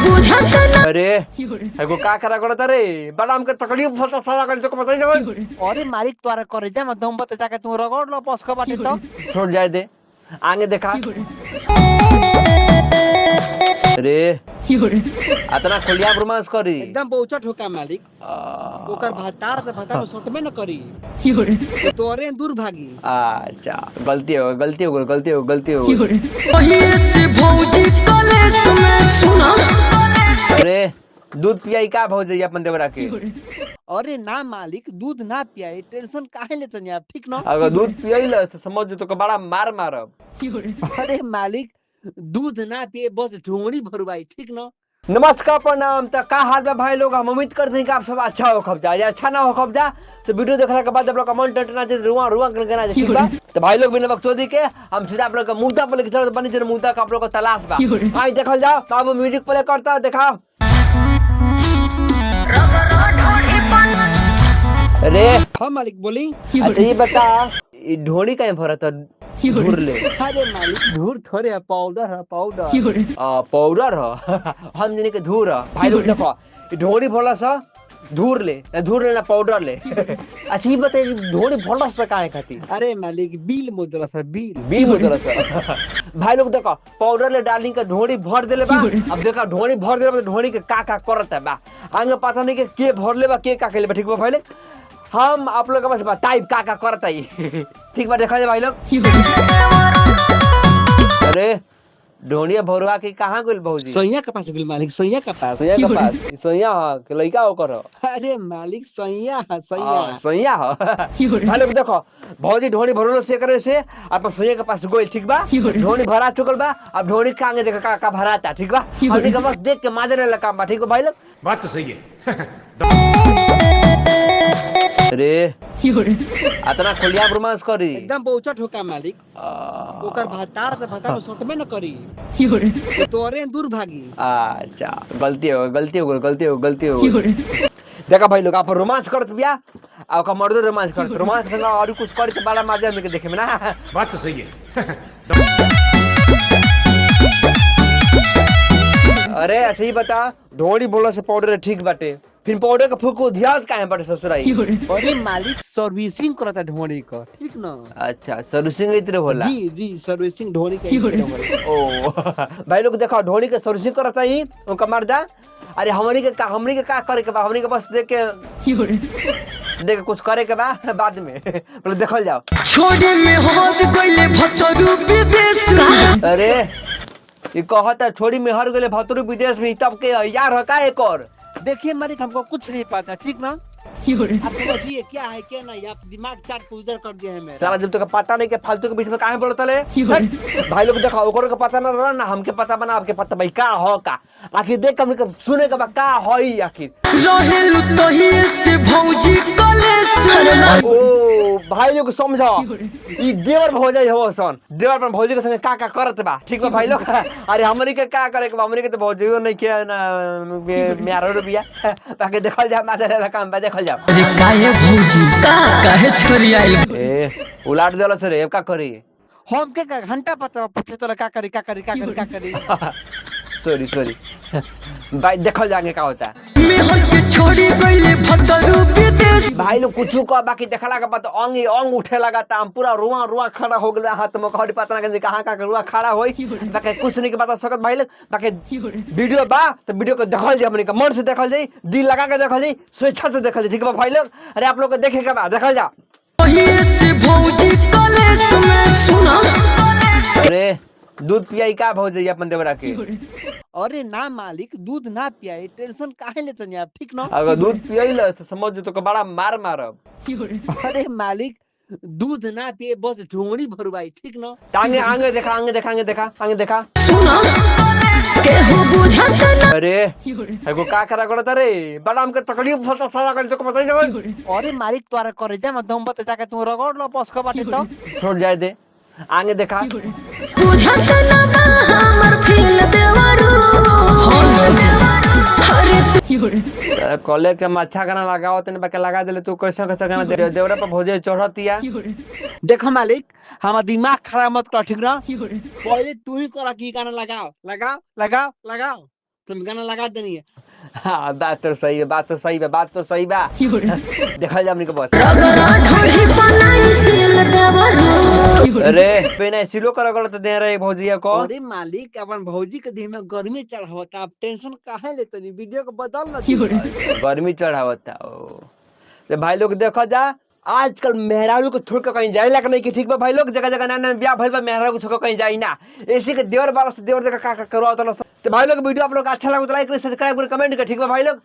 अरे एगो का करा करता रे बड़ा हमके तकलीफ होता सारा कर जो बताई दे। अरे मालिक तोरा करे जा मत दम बता जाके तू रगड़ लो पस के बाटे तो छोड़ जाए दे आगे देखा। अरे अतना खुलिया रोमांस करी एकदम बहुचट होका मालिक ओकर भातार से भाता में सटमे न करी तोरे दूर भागी। अच्छा गलती हो गलती हो गलती हो गलती हो। अरे दूध पियाई का भौजी अपन देवरा के। अरे ना मालिक दूध ना पियाई टेंशन काहे लेते नहीं आप ठीक ना। अगर दूध पियाई ल तो समझ तो बड़ा मार मारब। अरे मालिक दूध ना पिए बस ढोंगड़ी भरवाई ठीक ना। नमस्कार प्रणाम। तो का हाल में भाई लोग हम उम्मीद करते हैं कि आप सब अच्छा हो खब जा या अच्छा ना हो खब जा तो वीडियो देखने के बाद आप लोग कमेंट करना चाहिए रुआ रुआ करना चाहिए ठीक बा। तो भाई लोग बिना वक्त चोदी के हम सीधा आप लोग का मुद्दा पर लेके चलो बनी जरा मुद्दा का आप लोग को तलाश बा। आई देखल जाओ बाबू म्यूजिक प्ले करता दिखाओ। अरे हाँ मालिक बोली। अच्छा ये बता ढोड़ी कहीं भरत धूर ले। अरे मालिक धूर थोड़े है पाउडर है पाउडर। पाउडर है हम जने के धूर है भाई लोग देखो ढोड़ी भरला सा धूर ले ना पाउडर ले। अच्छा ये बता ढोड़ी भरला सा काहे खाती। अरे मालिक बिल मुद्रा सा बिल मुद्रा सा भाई लोग देखो पाउडर ले डालिंग का ढोड़ी भर देले बा। अब देखो ढोड़ी भर देले बा ढोड़ी के का करत है बा आगे पता नहीं के भर ले बा के का ले बा ठीक बा भाई लोग हम आप लोग के पास बताइब का करता ही ठीक बा देखा जाए भाई लोग। अरे ढोनिया भरवा के कहां गेल भौजी। सोइया के पास गेल मालिक सोइया के पास सोइया के लइका ओकर। अरे मालिक सोइया सोइया भाई लोग देखो भौजी ढोनी भरलो से करे से अपन सोइया के पास गेल ठीक बा। ढोनी भरा चुकल बा अब ढोनी के आगे देख का भराता ठीक बा। हमनी के बस देख के माजरे वाला काम बा ठीक बा भाई लोग। बात तो सही है। अरे अतना खुलिया रोमांस करी एकदम बहुचट होका मालिक ओकर भातार से भाता में सटमे न करी तोरे दूर भागी। अच्छा गलती हो गलती हो गलती हो गलती हो। देखा भाई लोग आप रोमांस करत बिया आ का मर्द रोमांस करत रोमांस संग और कुछ करे तो बड़ा मजा में के देखे में ना। बात तो सही है। अरे ऐसे ही बता ढोड़ी बोला से पाउडर ठीक बाटे फिर पाउडर का फूको ध्यान काहे बाटे ससुराई। अरे मालिक सर्विसिंग करता ढोड़ी का ठीक ना। अच्छा सर्विसिंग इतरे होला जी सर्विसिंग ढोड़ी का। ओ भाई लोग देखो ढोड़ी के सर्विसिंग करता ही उनका मर्दा। अरे हमनी के का करे के बा हमनी के बस देख के कुछ करे के बा बाद में पहले देखल जाओ। छोड़े में होत गइले भतरू विदेश। अरे ये कहता छोड़ी में हर गइले भतरू विदेश में तब के यार हो का एक और। देखिए मालिक हमको कुछ नहीं पता ठीक ना। आप समझिए क्या है क्या नहीं आप दिमाग चाट को उधर कर दिया है मेरा। सारा जब तक पता नहीं के फालतू के बीच में काहे बोलता ले। भाई लोग देखो ओकरो के पता ना रहा ना हमके पता बना आपके पता भाई का हो का आखिर देख हमने के सुने के बा का होई आखिर रहेलु तही से भौजी कलेस। ओ भाई लोग समझो ई देवर भौजाई हो सन देवर पर भौजी के संगे का करत बा ठीक बा भाई लोग। अरे हमनी के का करे के हमनी के तो भौजियो नहीं के ना मेरा रुपया बाकी देखल जा माजरे वाला काम बा देखल जा। अरे काहे भौजी काहे छोरी आई ए उलाट देला से रे का करी हम के का घंटा पता पूछे तो का करी। सॉरी भाई देखल जाएंगे का होता है। छोड़ी गइले भतरू विदेश। भाई लोग कुछ का बाकी देखला के बाद अंग उठे लगा था हम पूरा रुआ खड़ा हो गया हाथ में कहड़ी पता ना कहां का रुआ खड़ा होई बाकी कुछ नहीं के बता सकत भाई लोग। बाकी वीडियो बा तो वीडियो को देखल जाए हमनी का मन से देखल जाए दिल लगा के देखल जाए स्वेच्छा से देखल जाए ठीक बा भाई लोग। अरे आप लोग को देखे के बाद देखल जा। अरे दूध पियाई का भौजी अपन देवरा के। अरे ना मालिक दूध ना पियाई टेंशन काहे लेते नहीं आप ठीक ना। अगर दूध पियाई ल तो समझ तो बड़ा मार मारब। अरे मालिक दूध ना पिए बस ढोंगड़ी भरवाई ठीक ना। आगे देखा। अरे एगो का करा करता रे बड़ा हमके तकलीफ होता सारा कर जो बताई दे। अरे मालिक तोरा करे जा मत दम बता जाके तू रगड़ लो पस के बाटे तो छोड़ जाए दे आगे देखा। कॉले के अच्छा गाना लगाओ तने बाके लगा देले तू कैसे गाना देवरा पर भौजे चढ़तिया। देखो मालिक हमारा दिमाग खराब मत कर ठीक ना। पहले तू ही करा की गाना लगाओ। तुम गाना लगा देनी है। हाँ बात तो सही है, बात तो सही है, बात तो सही बा। देखल जा हमनी के बस। रगड़ा ढोढ़ी बनाई सील देवरू अरे बिना सिलो कर गलत दे रहे भौजिया को। अरे मालिक अपन भौजी के देह में गर्मी चढ़ावता, आप टेंशन काहे लेते नहीं, वीडियो को बदल ना। गर्मी चढ़ावता ओ। तो भाई लोग देखो जा, आजकल मेहरारू को छोड़ के कहीं जाए लायक नहीं कि ठीक बा भाई लोग। जगह जगह ना ब्याह भइल बा, मेहरारू को छोड़ के कहीं जाई ना। ऐसे के देवर बारह से देवर जगह का करवा तो भाई लोग वीडियो आप लोग अच्छा लगा तो लाइक करें, सब्सक्राइब करें, कमेंट करें, ठीक बा भाई लोग।